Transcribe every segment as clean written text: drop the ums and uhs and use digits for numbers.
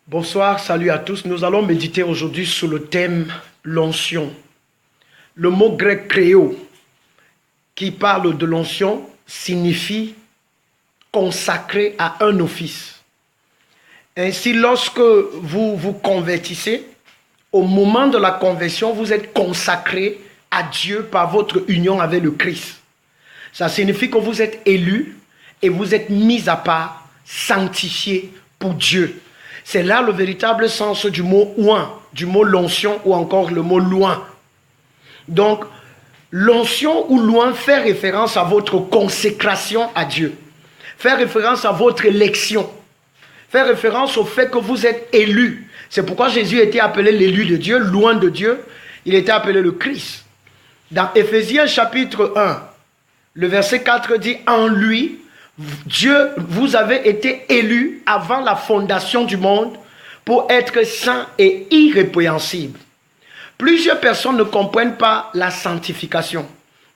Bonsoir, salut à tous. Nous allons méditer aujourd'hui sur le thème l'onction. Le mot grec créo qui parle de l'onction signifie consacré à un office. Ainsi, lorsque vous vous convertissez, au moment de la conversion, vous êtes consacré à Dieu par votre union avec le Christ. Ça signifie que vous êtes élu et vous êtes mis à part, sanctifié pour Dieu. C'est là le véritable sens du mot oint, du mot l'onction ou encore le mot loin. Donc, l'onction ou loin fait référence à votre consécration à Dieu, fait référence à votre élection, fait référence au fait que vous êtes élu. C'est pourquoi Jésus était appelé l'élu de Dieu, loin de Dieu, il était appelé le Christ. Dans Éphésiens chapitre 1, le verset 4 dit « En lui, Dieu, vous avez été élus avant la fondation du monde pour être saints et irrépréhensibles. » Plusieurs personnes ne comprennent pas la sanctification.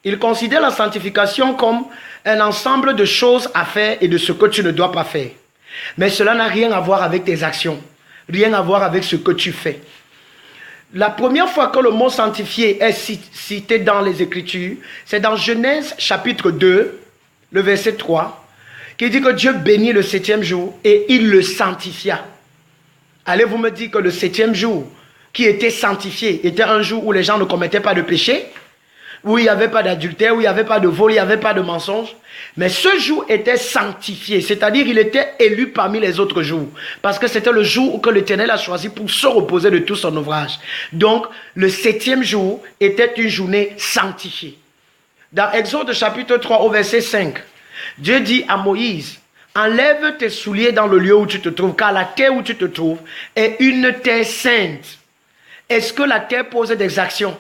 Ils considèrent la sanctification comme un ensemble de choses à faire et de ce que tu ne dois pas faire. Mais cela n'a rien à voir avec tes actions, rien à voir avec ce que tu fais. La première fois que le mot sanctifié est cité dans les Écritures, c'est dans Genèse chapitre 2, le verset 3, qui dit que Dieu bénit le 7e jour et il le sanctifia. Allez-vous me dire que le 7e jour qui était sanctifié était un jour où les gens ne commettaient pas de péché, où il n'y avait pas d'adultère, où il n'y avait pas de vol, il n'y avait pas de mensonge. Mais ce jour était sanctifié, c'est-à-dire il était élu parmi les autres jours. Parce que c'était le jour que l'Éternel a choisi pour se reposer de tout son ouvrage. Donc, le 7e jour était une journée sanctifiée. Dans Exode chapitre 3 au verset 5, Dieu dit à Moïse, enlève tes souliers dans le lieu où tu te trouves, car la terre où tu te trouves est une terre sainte. Est-ce que la terre pose des actions?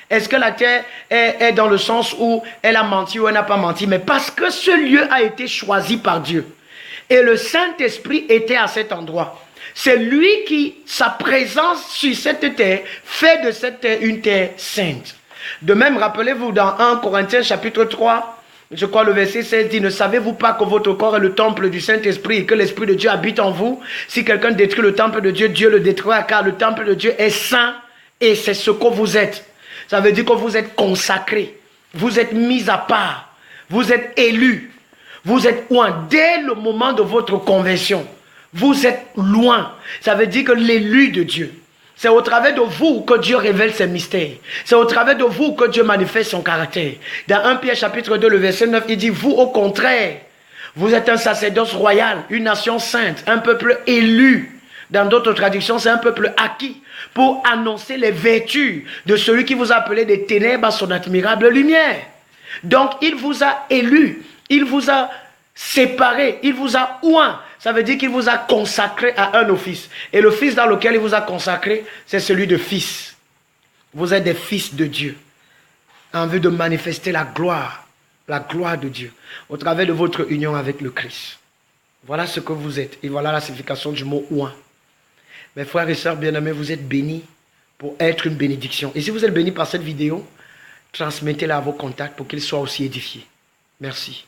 Est-ce que la terre est dans le sens où elle a menti ou elle n'a pas menti? Mais parce que ce lieu a été choisi par Dieu. Et le Saint-Esprit était à cet endroit. C'est lui qui, sa présence sur cette terre, fait de cette terre une terre sainte. De même, rappelez-vous dans 1 Corinthiens chapitre 3, je crois le verset 16 dit, ne savez-vous pas que votre corps est le temple du Saint-Esprit et que l'Esprit de Dieu habite en vous? Si quelqu'un détruit le temple de Dieu, Dieu le détruira, car le temple de Dieu est saint et c'est ce que vous êtes. Ça veut dire que vous êtes consacré, vous êtes mis à part, vous êtes élu, vous êtes loin. Dès le moment de votre conversion, vous êtes loin. Ça veut dire que l'élu de Dieu, c'est au travers de vous que Dieu révèle ses mystères. C'est au travers de vous que Dieu manifeste son caractère. Dans 1 Pierre chapitre 2, le verset 9, il dit, vous au contraire, vous êtes un sacerdoce royal, une nation sainte, un peuple élu. Dans d'autres traductions, c'est un peuple acquis pour annoncer les vertus de celui qui vous a appelé des ténèbres à son admirable lumière. Donc, il vous a élu, il vous a séparé, il vous a oint. Ça veut dire qu'il vous a consacré à un office. Et l'office dans lequel il vous a consacré, c'est celui de fils. Vous êtes des fils de Dieu, en vue de manifester la gloire de Dieu, au travers de votre union avec le Christ. Voilà ce que vous êtes. Et voilà la signification du mot oint. Mes frères et sœurs bien-aimés, vous êtes bénis pour être une bénédiction. Et si vous êtes bénis par cette vidéo, transmettez-la à vos contacts pour qu'ils soient aussi édifiés. Merci.